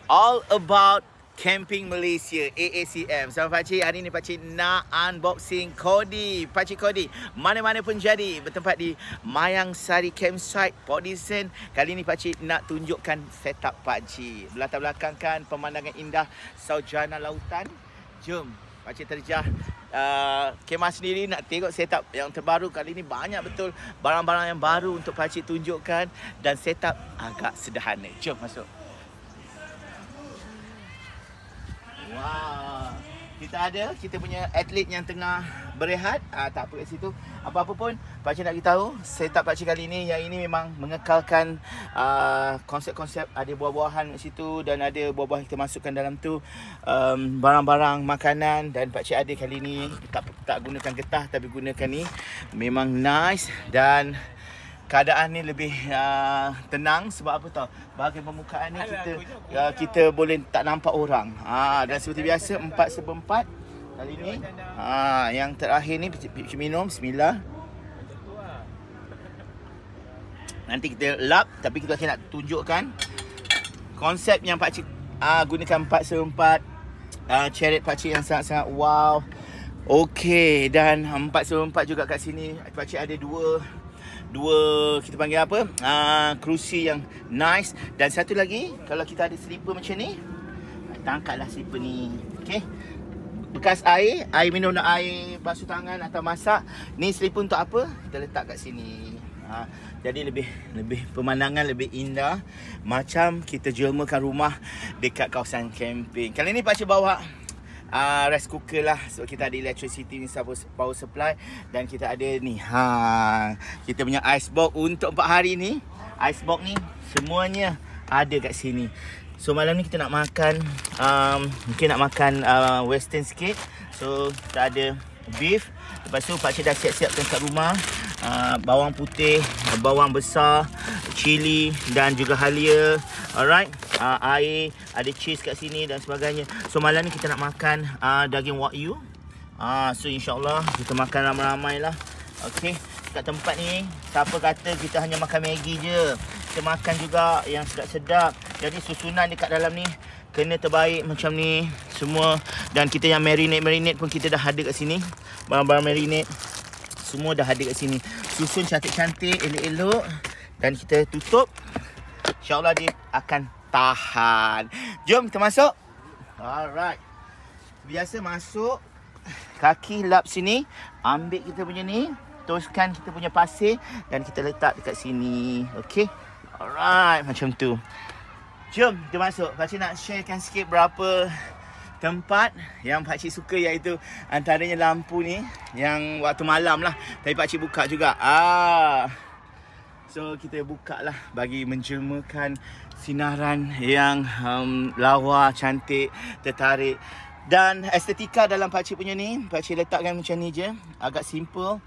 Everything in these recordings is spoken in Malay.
all about Camping Malaysia, AACM. So pakcik, hari ni pakcik nak unboxing Kodi. Pakcik Kodi, mana-mana pun jadi, bertempat di Mayang Sari Campsite, Port Dickson. Kali ni pakcik nak tunjukkan setup pakcik. Belakang belakang kan pemandangan indah Saujana Lautan. Jom pakcik terjah kemah sendiri, nak tengok setup yang terbaru. Kali ni banyak betul barang-barang yang baru untuk pakcik tunjukkan, dan setup agak sederhana. Jom masuk. Wah, kita punya atlet yang tengah berehat. Tak apa kat situ. Apa-apa pun pakcik nak beritahu, setup pakcik kali ni, yang ini memang mengekalkan konsep-konsep. Ada buah-buahan kat situ, dan ada buah-buahan kita masukkan dalam tu, barang-barang makanan. Dan pakcik ada kali ni tak gunakan getah, tapi gunakan ni. Memang nice, dan keadaan ni lebih tenang. Sebab apa tau, bahagian permukaan ni kita boleh tak nampak orang. Dan seperti biasa 4/4 kali ni. Yang terakhir ni pakcik minum. Bismillah. Nanti kita lap, tapi kita nak tunjukkan konsep yang pakcik gunakan 4/4 chariot pakcik yang sangat-sangat wow. Okey, dan 4/4 juga kat sini pakcik ada dua kita panggil apa, kerusi yang nice. Dan satu lagi, kalau kita ada slipper macam ni, tangkaplah slipper ni. Okey, bekas air minum, nak air basuh tangan atau masak, ni slipper untuk apa, kita letak kat sini. Jadi lebih pemandangan lebih indah, macam kita jelmakan rumah dekat kawasan camping. Kali ni pakcik bawa rice cooker lah, sebab kita ada electricity ni, power supply. Dan kita ada ni, kita punya ice box untuk 4 hari ni. Ice box ni semuanya ada kat sini. So malam ni kita nak makan, mungkin nak makan western sikit. So kita ada beef. Lepas tu pakcik dah siap-siapkan kat rumah bawang putih, bawang besar, cili dan juga halia. Alright, air, ada cheese kat sini dan sebagainya. So malam ni kita nak makan daging wagyu. So insyaAllah kita makan ramai-ramai lah. Okay, kat tempat ni siapa kata kita hanya makan Maggi je, kita makan juga yang sedap-sedap. Jadi susunan dekat dalam ni kena terbaik macam ni semua. Dan kita yang marinate pun kita dah ada kat sini. Barang-barang marinate semua dah ada kat sini. Susun cantik-cantik, elok-elok, dan kita tutup. InsyaAllah dia akan tahan. Jom kita masuk. Alright, biasa masuk, kaki lap sini, ambil kita punya ni, toskan kita punya pasir, dan kita letak dekat sini. Okay, alright, macam tu. Jom kita masuk. Pakcik nak sharekan sikit berapa tempat yang pakcik suka, iaitu antaranya lampu ni yang waktu malam lah, tapi pakcik buka juga. So kita buka lah bagi menjelmakan sinaran yang lawa, cantik, tertarik. Dan estetika dalam pakcik punya ni, pakcik letakkan macam ni je, agak simple.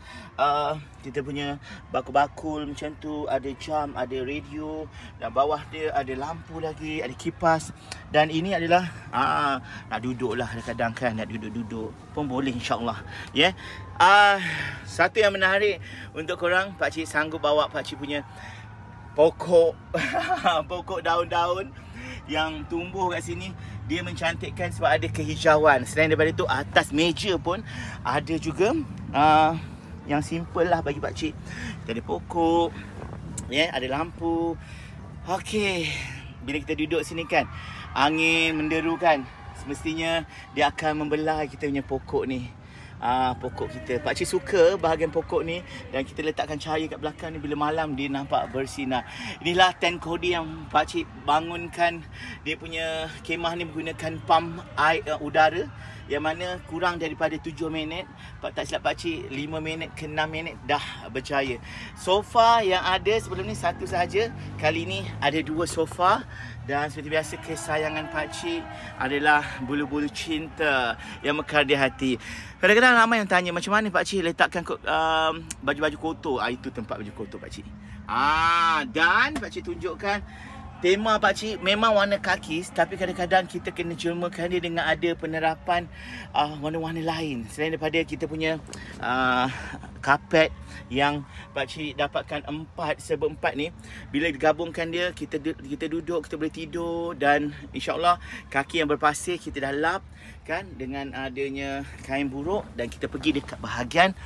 Kita punya bakul-bakul macam tu, ada jam, ada radio, dan bawah dia ada lampu lagi, ada kipas. Dan ini adalah nak duduk lah kadang-kadang kan, nak duduk-duduk pun boleh insyaAllah. Ya, satu yang menarik untuk korang, pakcik sanggup bawa pakcik punya pokok pokok daun-daun yang tumbuh kat sini. Dia mencantikkan sebab ada kehijauan. Selain daripada itu, atas meja pun ada juga yang simple lah bagi pakcik. Kita ada pokok, ada lampu. Okey, bila kita duduk sini kan, angin menderu kan, semestinya dia akan membelai kita punya pokok ni. Pokok kita, pakcik suka bahagian pokok ni, dan kita letakkan cahaya kat belakang ni. Bila malam dia nampak bersinar. Inilah tent Kodi yang pakcik bangunkan. Dia punya kemah ni menggunakan pump air udara, yang mana kurang daripada 7 minit, tak silap pakcik 5 minit ke 6 minit dah berjaya. Sofa yang ada sebelum ni satu sahaja, kali ni ada 2 sofa. Dan seperti biasa, kesayangan pakcik adalah bulu-bulu cinta yang mekar di hati. Kadang-kadang ramai yang tanya, macam mana pakcik letakkan baju-baju kotor? Itu tempat baju kotor pakcik. Dan pakcik tunjukkan tema pakcik memang warna kakis, tapi kadang-kadang kita kena jelmakan dia dengan ada penerapan warna-warna lain. Selain daripada kita punya kapet yang pakcik dapatkan 4x4 ni, bila digabungkan dia, kita duduk, kita boleh tidur, dan insyaAllah kaki yang berpasir kita dah lap kan dengan adanya kain buruk, dan kita pergi dekat bahagian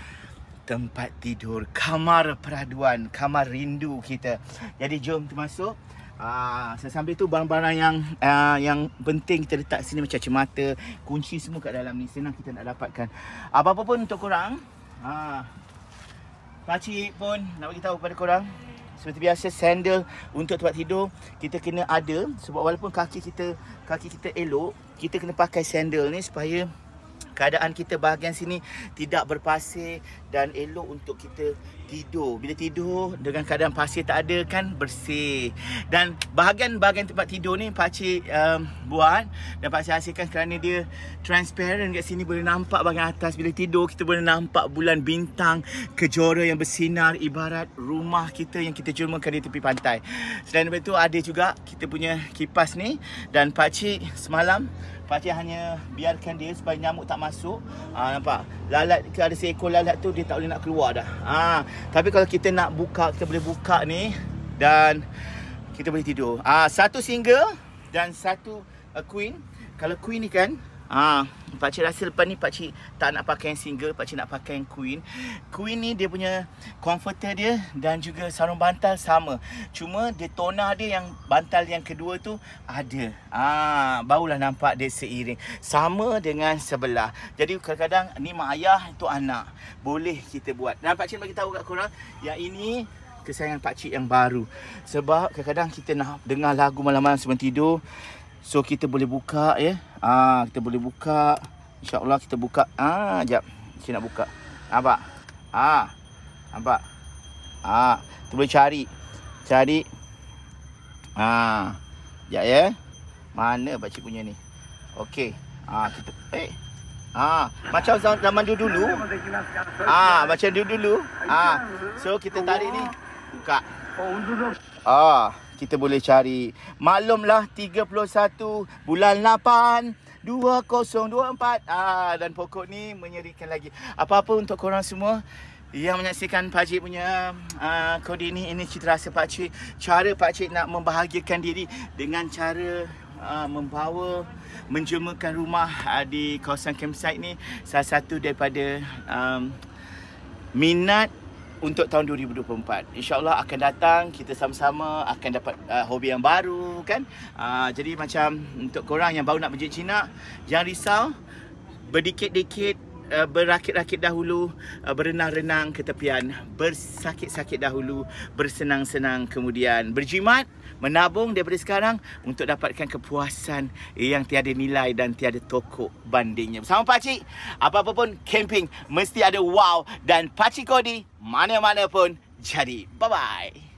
tempat tidur, kamar peraduan, kamar rindu kita. Jadi jom kita masuk. Sesambil tu barang-barang yang penting kita letak sini, macam cermata, kunci semua kat dalam ni. Senang kita nak dapatkan. Apa-apa pun untuk korang, pakcik pun nak bagi tahu kepada korang, seperti biasa sandal untuk tempat tidur kita kena ada, sebab walaupun kaki kita elok, kita kena pakai sandal ni supaya keadaan kita bahagian sini tidak berpasir dan elok untuk kita tidur. Bila tidur dengan keadaan pasir tak ada kan, bersih. Dan bahagian tempat tidur ni pakcik buat dan pakcik hasilkan kerana dia transparent kat sini, boleh nampak bahagian atas. Bila tidur kita boleh nampak bulan, bintang, kejora yang bersinar, ibarat rumah kita yang kita jelmakan di tepi pantai. Selain daripada itu ada juga kita punya kipas ni, dan pakcik semalam pakcik hanya biarkan dia supaya nyamuk tak masuk. Nampak? Lalat, ada seekor lalat tu dia tak boleh nak keluar dah. Tapi kalau kita nak buka, kita boleh buka ni dan kita boleh tidur. Satu single dan satu queen. Kalau queen ni kan, pakcik rasa lepas ni pakcik tak nak pakai yang single, pakcik nak pakai yang queen. Queen ni dia punya comforter dia dan juga sarung bantal sama. Cuma dia tonah dia yang bantal yang kedua tu ada. Barulah nampak dia seiring. Sama dengan sebelah. Jadi kadang-kadang ni mak ayah, itu anak. Boleh kita buat. Dan pakcik bagi tahu kat korang, yang ini kesayangan pakcik yang baru. Sebab kadang-kadang kita nak dengar lagu malam-malam sebelum tidur. So kita boleh buka ya. Kita boleh buka. InsyaAllah kita buka. Jap. Saya nak buka. Nampak? Nampak? Kita boleh cari. Sekejap ya. Mana pakcik punya ni? Okey. Kita macam zaman dulu. Macam dulu. So kita tarik ni. Buka. Kita boleh cari. Maklumlah 31 bulan 8 2024. Dan pokok ni menyerikan lagi. Apa-apa untuk korang semua yang menyaksikan pakcik punya kode ini cerita rasa pakcik. Cara pakcik nak membahagiakan diri dengan cara membawa, menjelmakan rumah di kawasan campsite ni. Salah satu daripada minat untuk tahun 2024. InsyaAllah akan datang, kita sama-sama akan dapat hobi yang baru kan. Jadi macam untuk korang yang baru nak berjejak jinak, jangan risau. Berdikit-dikit, berakit-rakit dahulu, berenang-renang ke tepian, bersakit-sakit dahulu, bersenang-senang kemudian, berjimat, menabung daripada sekarang untuk dapatkan kepuasan yang tiada nilai dan tiada tokok bandingnya. Bersama pakcik, apa-apa pun camping mesti ada wow, dan pakcik Kodi mana-mana pun jadi. Bye-bye.